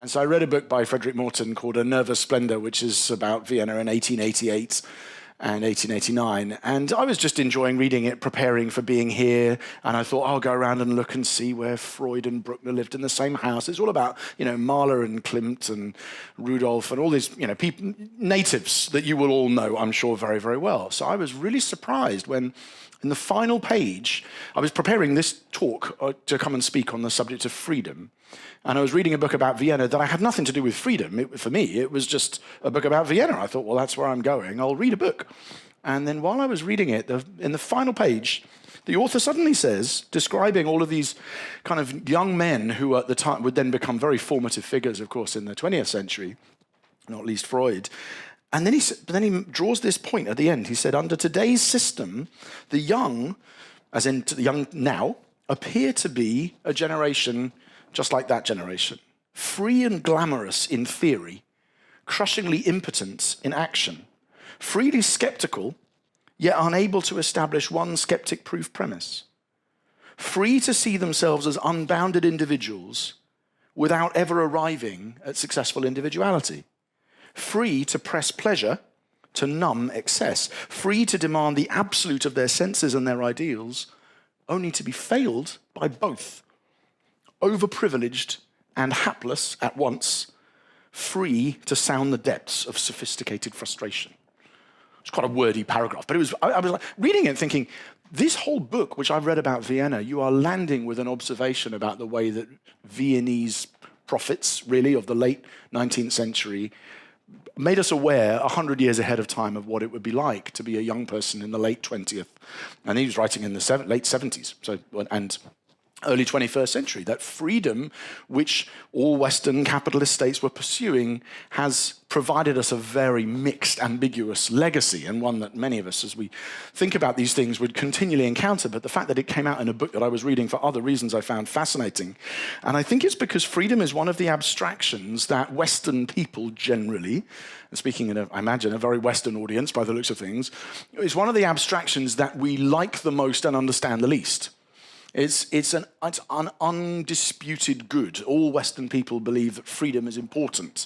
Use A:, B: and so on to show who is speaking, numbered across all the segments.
A: And so I read a book by Frederick Morton called A Nervous Splendor, which is about Vienna in 1888 and 1889. And I was just enjoying reading it, preparing for being here. And I thought, I'll go around and look and see where Freud and Bruckner lived in the same house. It's all about, Mahler and Klimt and Rudolph and all these, people, natives that you will all know, I'm sure, very, very well. So I was really surprised when, in the final page, I was preparing this talk to come and speak on the subject of freedom. And I was reading a book about Vienna that I had nothing to do with freedom. For me, it was just a book about Vienna. I thought, well, that's where I'm going. I'll read a book. And then while I was reading it, in the final page, the author suddenly says, describing all of these kind of young men who at the time would then become very formative figures, of course, in the 20th century, not least Freud. And then he draws this point at the end. He said, under today's system, the young, as in the young now, appear to be a generation just like that generation, free and glamorous in theory, crushingly impotent in action, freely skeptical, yet unable to establish one skeptic-proof premise, free to see themselves as unbounded individuals without ever arriving at successful individuality, free to press pleasure, to numb excess, free to demand the absolute of their senses and their ideals, only to be failed by both, overprivileged and hapless at once, free to sound the depths of sophisticated frustration. It's quite a wordy paragraph, but I was like reading it thinking, this whole book, which I've read about Vienna, you are landing with an observation about the way that Viennese prophets, really, of the late 19th century, made us aware 100 years ahead of time of what it would be like to be a young person in the late 20th. And he was writing in the late 70s, and early 21st century, that freedom which all Western capitalist states were pursuing has provided us a very mixed, ambiguous legacy, and one that many of us, as we think about these things, would continually encounter. But the fact that it came out in a book that I was reading for other reasons I found fascinating. And I think it's because freedom is one of the abstractions that Western people generally, and speaking in, I imagine, a very Western audience by the looks of things, is one of the abstractions that we like the most and understand the least. It's an undisputed good. All Western people believe that freedom is important.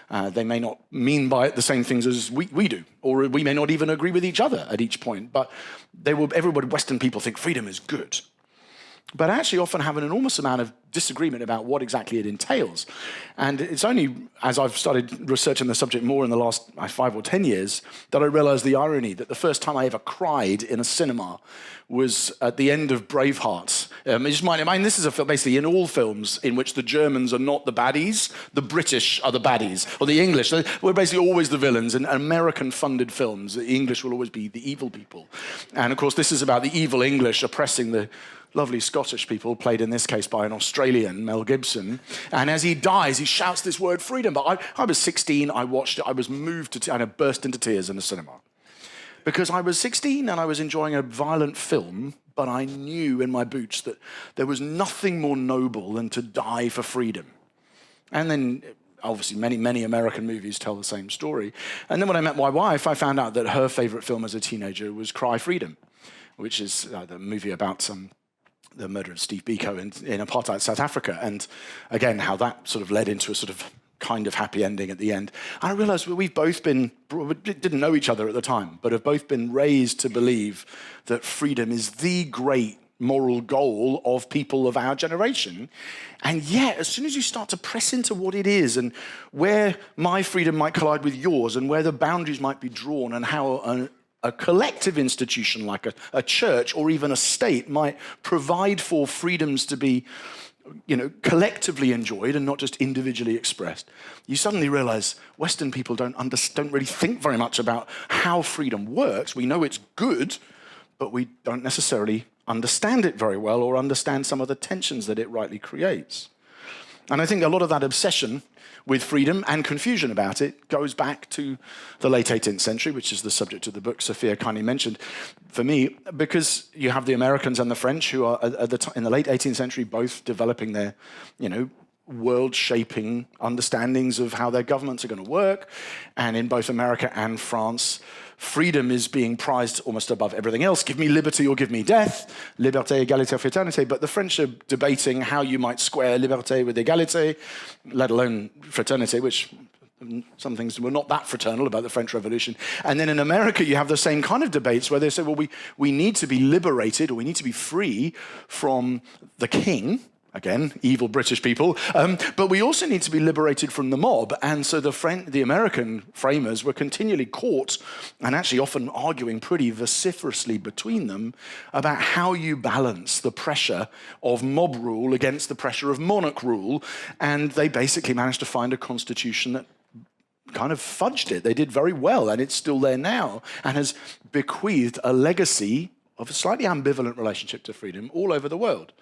A: They may not mean by it the same things as we do, or we may not even agree with each other at each point, but everybody, Western people, think freedom is good. But actually often have an enormous amount of disagreement about what exactly it entails. And it's only as I've started researching the subject more in the last 5 or 10 years that I realized the irony that the first time I ever cried in a cinema was at the end of Braveheart. This is a film, basically, in all films in which the Germans are not the baddies, the British are the baddies, or the English. We're basically always the villains. In American-funded films, the English will always be the evil people. And of course, this is about the evil English oppressing the lovely Scottish people, played in this case by an Australian, Mel Gibson. And as he dies, he shouts this word, freedom. But I was 16, I watched it, I was moved and I burst into tears in the cinema. Because I was 16 and I was enjoying a violent film, but I knew in my boots that there was nothing more noble than to die for freedom. And then, obviously, many American movies tell the same story. And then when I met my wife, I found out that her favorite film as a teenager was Cry Freedom, which is the movie about the murder of Steve Biko in apartheid South Africa, and again, how that sort of led into a sort of kind of happy ending at the end. And I realized we've both we didn't know each other at the time, but have both been raised to believe that freedom is the great moral goal of people of our generation. And yet, as soon as you start to press into what it is and where my freedom might collide with yours and where the boundaries might be drawn and how a collective institution like a church or even a state might provide for freedoms to be, collectively enjoyed and not just individually expressed, you suddenly realize Western people don't really think very much about how freedom works. We know it's good, but we don't necessarily understand it very well or understand some of the tensions that it rightly creates. And I think a lot of that obsession with freedom and confusion about it goes back to the late 18th century, which is the subject of the book Sophia kindly mentioned, for me, because you have the Americans and the French who are in the late 18th century both developing their, world-shaping understandings of how their governments are going to work. And in both America and France, freedom is being prized almost above everything else. Give me liberty or give me death. Liberté, égalité, fraternité. But the French are debating how you might square liberté with égalité, let alone fraternité, which some things were not that fraternal about the French Revolution. And then in America, you have the same kind of debates where they say, well, we need to be liberated, or we need to be free from the king. Again, evil British people. But we also need to be liberated from the mob. And so the American framers were continually caught and actually often arguing pretty vociferously between them about how you balance the pressure of mob rule against the pressure of monarch rule. And they basically managed to find a constitution that kind of fudged it. They did very well, and it's still there now and has bequeathed a legacy of a slightly ambivalent relationship to freedom all over the world.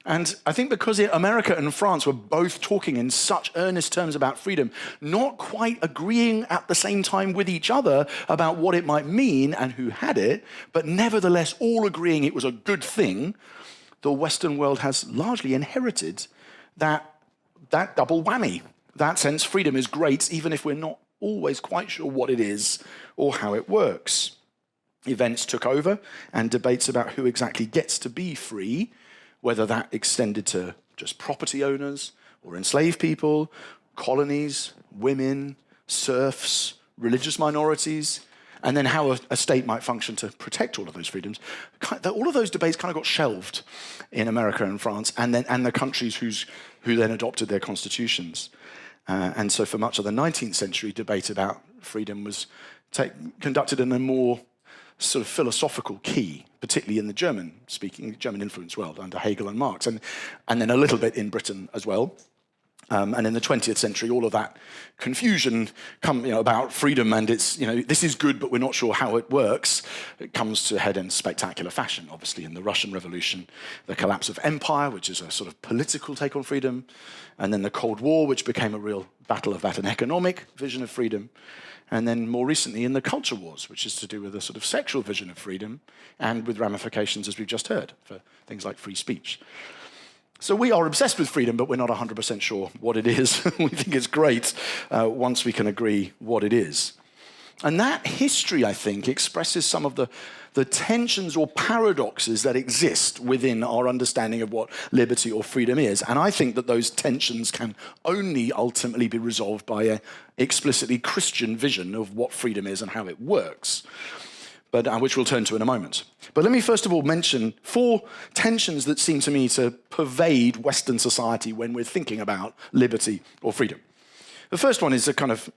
A: And I think because America and France were both talking in such earnest terms about freedom, not quite agreeing at the same time with each other about what it might mean and who had it, but nevertheless all agreeing it was a good thing, the Western world has largely inherited that double whammy. That sense freedom is great, even if we're not always quite sure what it is or how it works. Events took over, and debates about who exactly gets to be free, whether that extended to just property owners or enslaved people, colonies, women, serfs, religious minorities, and then how a state might function to protect all of those freedoms. All of those debates kind of got shelved in America and France, and the countries who then adopted their constitutions. And so for much of the 19th century, debate about freedom was conducted in a more sort of philosophical key, particularly in the German-speaking, German-influenced world under Hegel and Marx, and then a little bit in Britain as well. And in the 20th century, all of that confusion about freedom and it's, this is good, but we're not sure how it works, it comes to a head in spectacular fashion, obviously, in the Russian Revolution, the collapse of empire, which is a sort of political take on freedom, and then the Cold War, which became a real battle about an economic vision of freedom, and then more recently in the culture wars, which is to do with a sort of sexual vision of freedom and with ramifications, as we've just heard, for things like free speech. So we are obsessed with freedom, but we're not 100% sure what it is. We think it's great once we can agree what it is. And that history, I think, expresses some of the tensions or paradoxes that exist within our understanding of what liberty or freedom is. And I think that those tensions can only ultimately be resolved by an explicitly Christian vision of what freedom is and how it works, which we'll turn to in a moment. But let me first of all mention 4 tensions that seem to me to pervade Western society when we're thinking about liberty or freedom. The first one is a kind of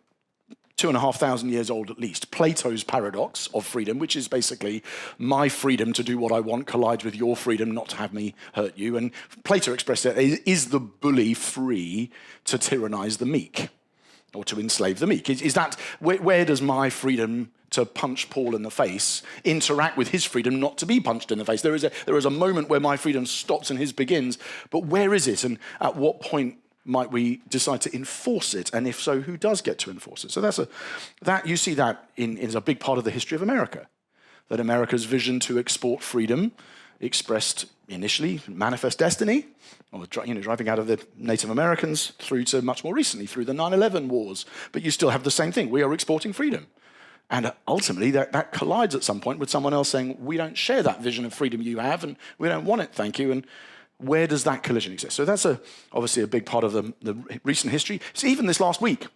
A: 2,500 years old at least, Plato's paradox of freedom, which is basically my freedom to do what I want collides with your freedom not to have me hurt you. And Plato expressed it, is the bully free to tyrannize the meek or to enslave the meek? Is that, where does my freedom to punch Paul in the face interact with his freedom not to be punched in the face? There is a moment where my freedom stops and his begins, but where is it, and at what point might we decide to enforce it? And if so, who does get to enforce it? So you see that is a big part of the history of America, that America's vision to export freedom expressed initially Manifest Destiny, or driving out of the Native Americans through to much more recently, through the 9/11 wars. But you still have the same thing. We are exporting freedom. And ultimately, that collides at some point with someone else saying, we don't share that vision of freedom you have, and we don't want it, thank you. And where does that collision exist? So that's obviously a big part of the recent history. So even this last week,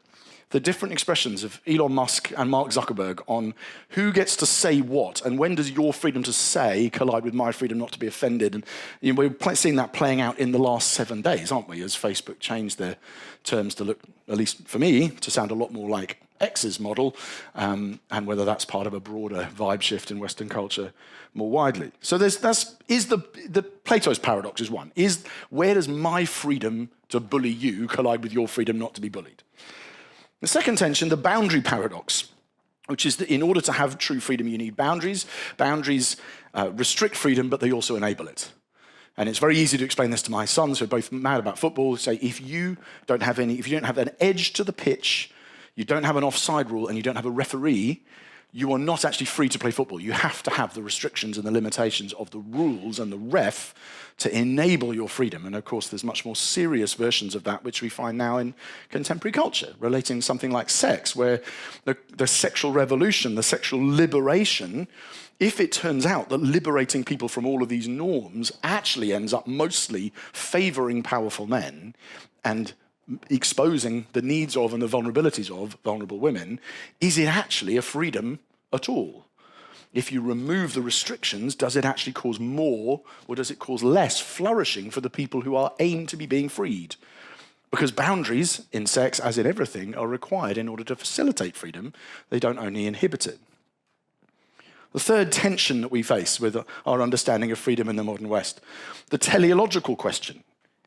A: the different expressions of Elon Musk and Mark Zuckerberg on who gets to say what, and when does your freedom to say collide with my freedom not to be offended. And we're seeing that playing out in the last 7 days, aren't we, as Facebook changed their terms to look, at least for me, to sound a lot more like X's model, and whether that's part of a broader vibe shift in Western culture more widely. So the Plato's paradox is one. Where does my freedom to bully you collide with your freedom not to be bullied? The second tension, the boundary paradox, which is that in order to have true freedom, you need boundaries. Boundaries restrict freedom, but they also enable it. And it's very easy to explain this to my sons, who are both mad about football. Say, if you don't have an edge to the pitch, you don't have an offside rule, and you don't have a referee, you are not actually free to play football. You have to have the restrictions and the limitations of the rules and the ref to enable your freedom. And of course, there's much more serious versions of that, which we find now in contemporary culture, relating to something like sex, where the sexual revolution, the sexual liberation, if it turns out that liberating people from all of these norms actually ends up mostly favoring powerful men and exposing the needs of and the vulnerabilities of vulnerable women, is it actually a freedom at all? If you remove the restrictions, does it actually cause more or does it cause less flourishing for the people who are aimed to be being freed? Because boundaries in sex, as in everything, are required in order to facilitate freedom. They don't only inhibit it. The third tension that we face with our understanding of freedom in the modern West, the teleological question.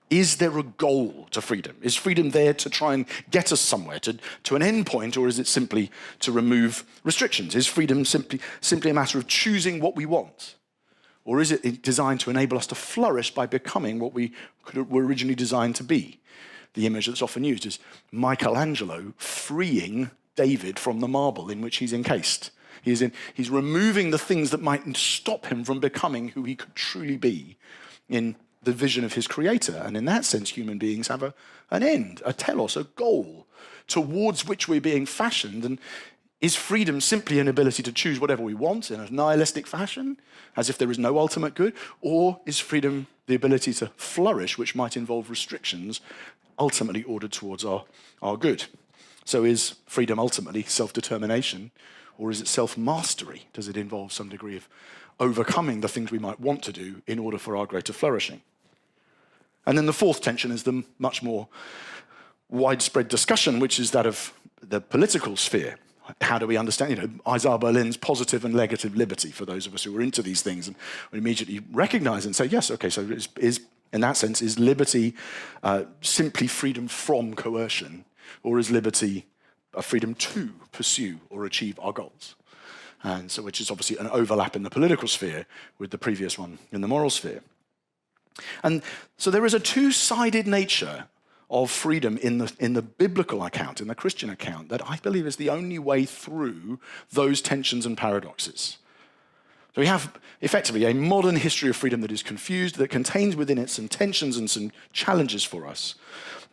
A: Is there a goal to freedom? Is freedom there to try and get us somewhere, to an end point, or is it simply to remove restrictions? Is freedom simply a matter of choosing what we want? Or is it designed to enable us to flourish by becoming what we were originally designed to be? The image that's often used is Michelangelo freeing David from the marble in which he's encased. He's removing the things that might stop him from becoming who he could truly be in the vision of his creator. And in that sense, human beings have an end, a telos, a goal towards which we're being fashioned. And is freedom simply an ability to choose whatever we want in a nihilistic fashion, as if there is no ultimate good? Or is freedom the ability to flourish, which might involve restrictions ultimately ordered towards our good? So is freedom ultimately self-determination, or is it self-mastery? Does it involve some degree of overcoming the things we might want to do in order for our greater flourishing? And then the fourth tension is the much more widespread discussion, which is that of the political sphere. How do we understand, Isaiah Berlin's positive and negative liberty, for those of us who are into these things, and we immediately recognize and say, yes, okay, so is in that sense, is liberty simply freedom from coercion, or is liberty a freedom to pursue or achieve our goals? And so, which is obviously an overlap in the political sphere with the previous one in the moral sphere. And so there is a two-sided nature of freedom in the biblical account, in the Christian account, that I believe is the only way through those tensions and paradoxes. So we have effectively a modern history of freedom that is confused, that contains within it some tensions and some challenges for us.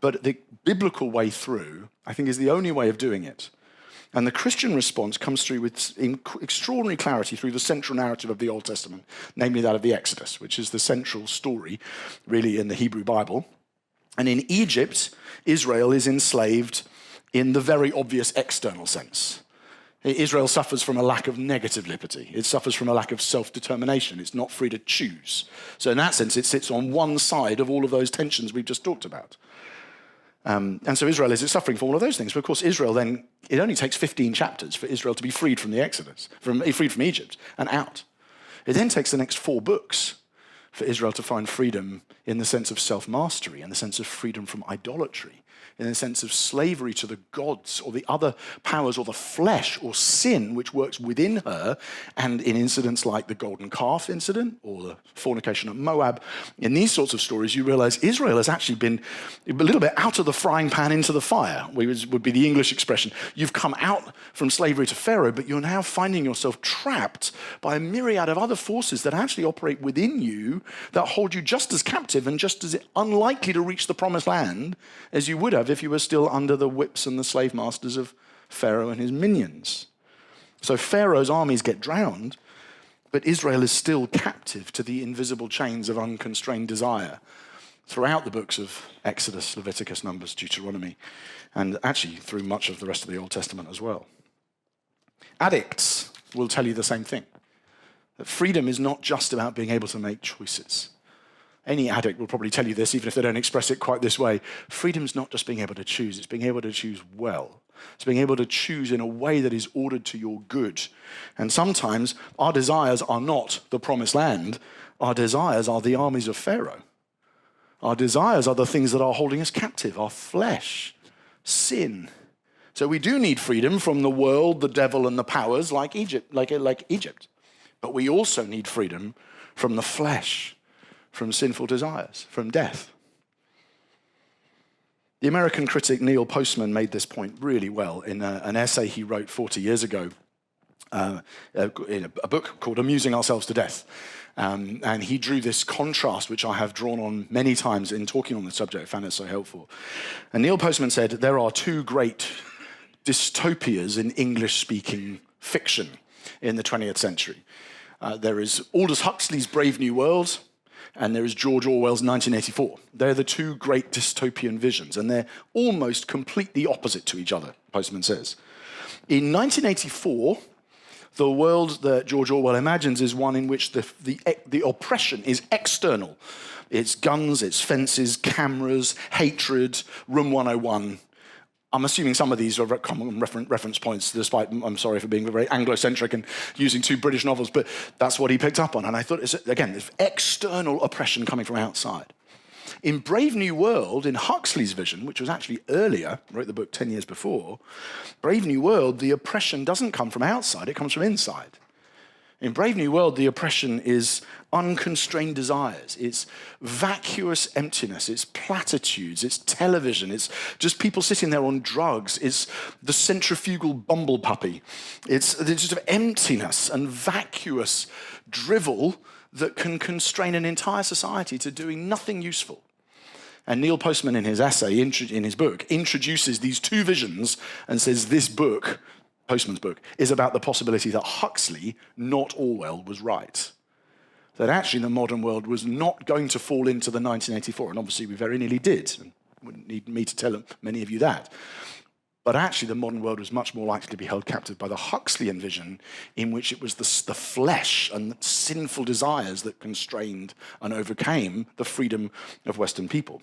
A: But the biblical way through, I think, is the only way of doing it. And the Christian response comes through with extraordinary clarity through the central narrative of the Old Testament, namely that of the Exodus, which is the central story, really, in the Hebrew Bible. And in Egypt, Israel is enslaved in the very obvious external sense. Israel suffers from a lack of negative liberty. It suffers from a lack of self-determination. It's not free to choose. So in that sense, it sits on one side of all of those tensions we've just talked about. And so Israel is suffering from all of those things. But of course, Israel then, it only takes 15 chapters for Israel to be freed from the Exodus, freed from Egypt and out. It then takes the next 4 books for Israel to find freedom in the sense of self-mastery, in the sense of freedom from idolatry, in the sense of slavery to the gods or the other powers or the flesh or sin which works within her. And in incidents like the golden calf incident or the fornication at Moab, in these sorts of stories, you realize Israel has actually been a little bit out of the frying pan into the fire, would be the English expression. You've come out from slavery to Pharaoh, but you're now finding yourself trapped by a myriad of other forces that actually operate within you that hold you just as captive and just as unlikely to reach the promised land as you would have if you were still under the whips and the slave masters of Pharaoh and his minions. So Pharaoh's armies get drowned, but Israel is still captive to the invisible chains of unconstrained desire throughout the books of Exodus, Leviticus, Numbers, Deuteronomy, and actually through much of the rest of the Old Testament as well. Addicts will tell you the same thing, that freedom is not just about being able to make choices. Any addict will probably tell you this, even if they don't express it quite this way. Freedom's not just being able to choose, it's being able to choose well. It's being able to choose in a way that is ordered to your good. And sometimes our desires are not the promised land. Our desires are the armies of Pharaoh. Our desires are the things that are holding us captive, our flesh, sin. So we do need freedom from the world, the devil, and the powers like Egypt. But we also need freedom from the flesh, from sinful desires, from death. The American critic Neil Postman made this point really well in an essay he wrote 40 years ago in a book called Amusing Ourselves to Death. And he drew this contrast, which I have drawn on many times in talking on the subject. I found it so helpful. And Neil Postman said, there are two great dystopias in English-speaking fiction in the 20th century. There is Aldous Huxley's Brave New World, and there is George Orwell's 1984. They're the two great dystopian visions, and they're almost completely opposite to each other, Postman says. In 1984, the world that George Orwell imagines is one in which the oppression is external. It's guns, it's fences, cameras, hatred, Room 101. I'm assuming some of these are common reference points, despite, I'm sorry for being very Anglo-centric and using two British novels, but that's what he picked up on. And I thought, again, this external oppression coming from outside. In Brave New World, in Huxley's vision, which was actually earlier, wrote the book 10 years before, Brave New World, the oppression doesn't come from outside, it comes from inside. In Brave New World, the oppression is unconstrained desires, it's vacuous emptiness, it's platitudes, it's television, it's just people sitting there on drugs, it's the centrifugal bumble puppy, it's just of emptiness and vacuous drivel that can constrain an entire society to doing nothing useful. And Neil Postman, in his essay, in his book, introduces these two visions and says this book, Postman's book, is about the possibility that Huxley, not Orwell, was right. That actually the modern world was not going to fall into the 1984, and obviously we very nearly did. And wouldn't need me to tell many of you that. But actually the modern world was much more likely to be held captive by the Huxleyan vision, in which it was the flesh and sinful desires that constrained and overcame the freedom of Western people.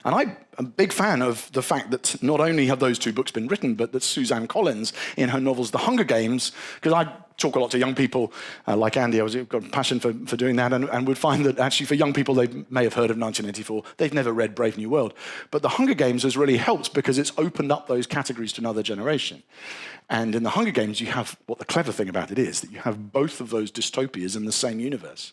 A: And I'm a big fan of the fact that not only have those two books been written, but that Suzanne Collins, in her novels The Hunger Games, because I talk a lot to young people, like Andy, I've got a passion for doing that, and would find that actually for young people, they may have heard of 1984, they've never read Brave New World. But The Hunger Games has really helped because it's opened up those categories to another generation. And in The Hunger Games, you have, what the clever thing about it is, that you have both of those dystopias in the same universe.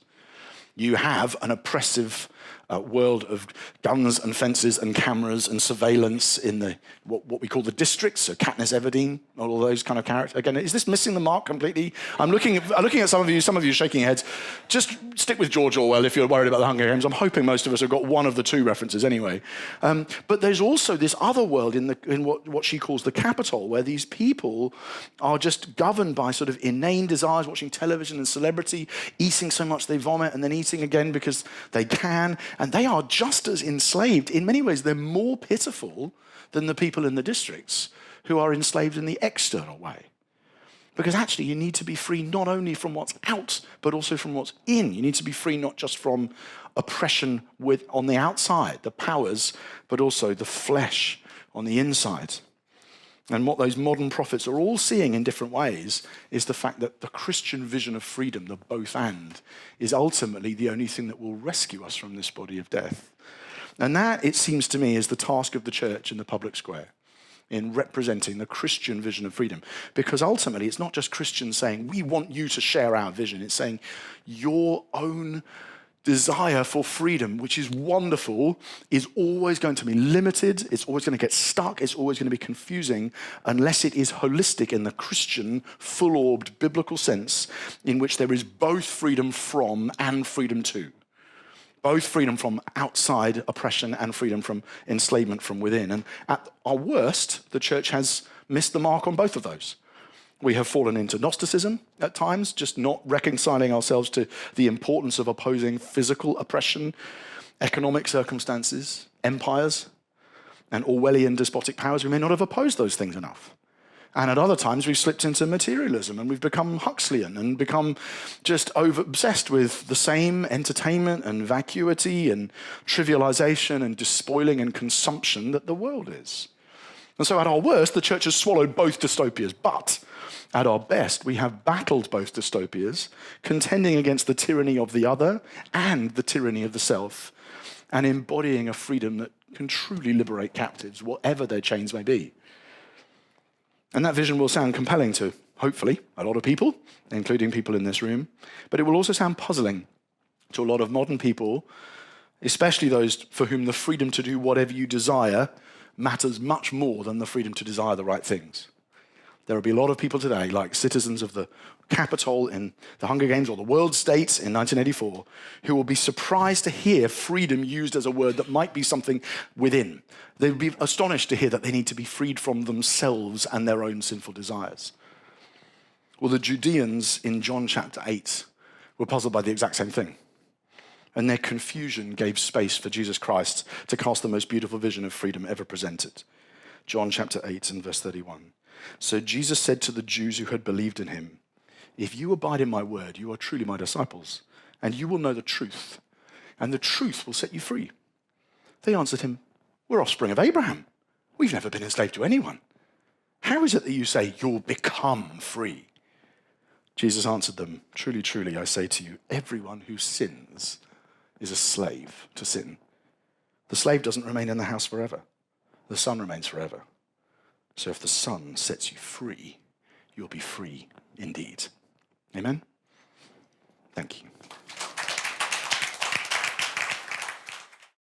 A: You have an oppressive world of guns and fences and cameras and surveillance in the what we call the districts, so Katniss Everdeen, all those kind of characters. Again, is this missing the mark completely? I'm looking at some of you shaking your heads. Just stick with George Orwell if you're worried about the Hunger Games. I'm hoping most of us have got one of the two references anyway. But there's also this other world in what she calls the Capitol, where these people are just governed by sort of inane desires, watching television and celebrity, eating so much they vomit, and then eating again because they can. And they are just as enslaved. In many ways, they're more pitiful than the people in the districts who are enslaved in the external way. Because actually, you need to be free not only from what's out, but also from what's in. You need to be free not just from oppression on the outside, the powers, but also the flesh on the inside. And what those modern prophets are all seeing in different ways is the fact that the Christian vision of freedom, the both and, is ultimately the only thing that will rescue us from this body of death. And that, it seems to me, is the task of the church in the public square, in representing the Christian vision of freedom. Because ultimately, it's not just Christians saying, we want you to share our vision. It's saying your own desire for freedom, which is wonderful, is always going to be limited, it's always going to get stuck, it's always going to be confusing, unless it is holistic in the Christian, full-orbed biblical sense, in which there is both freedom from and freedom to. Both freedom from outside oppression and freedom from enslavement from within. And at our worst, the church has missed the mark on both of those. We have fallen into Gnosticism at times, just not reconciling ourselves to the importance of opposing physical oppression, economic circumstances, empires, and Orwellian despotic powers. We may not have opposed those things enough. And at other times, we've slipped into materialism and we've become Huxleyan and become just obsessed with the same entertainment and vacuity and trivialization and despoiling and consumption that the world is. And so at our worst, the church has swallowed both dystopias, but at our best, we have battled both dystopias, contending against the tyranny of the other and the tyranny of the self, and embodying a freedom that can truly liberate captives, whatever their chains may be. And that vision will sound compelling to, hopefully, a lot of people, including people in this room, but it will also sound puzzling to a lot of modern people, especially those for whom the freedom to do whatever you desire matters much more than the freedom to desire the right things. There will be a lot of people today, like citizens of the Capitol in the Hunger Games or the World States in 1984, who will be surprised to hear freedom used as a word that might be something within. They will be astonished to hear that they need to be freed from themselves and their own sinful desires. Well, the Judeans in John chapter 8 were puzzled by the exact same thing. And their confusion gave space for Jesus Christ to cast the most beautiful vision of freedom ever presented. John chapter 8 and verse 31. So Jesus said to the Jews who had believed in him, if you abide in my word, you are truly my disciples, and you will know the truth, and the truth will set you free. They answered him, we're offspring of Abraham. We've never been enslaved to anyone. How is it that you say you'll become free? Jesus answered them, truly, truly, I say to you, everyone who sins is a slave to sin. The slave doesn't remain in the house forever. The son remains forever. So if the son sets you free, you'll be free indeed. Amen? Thank you.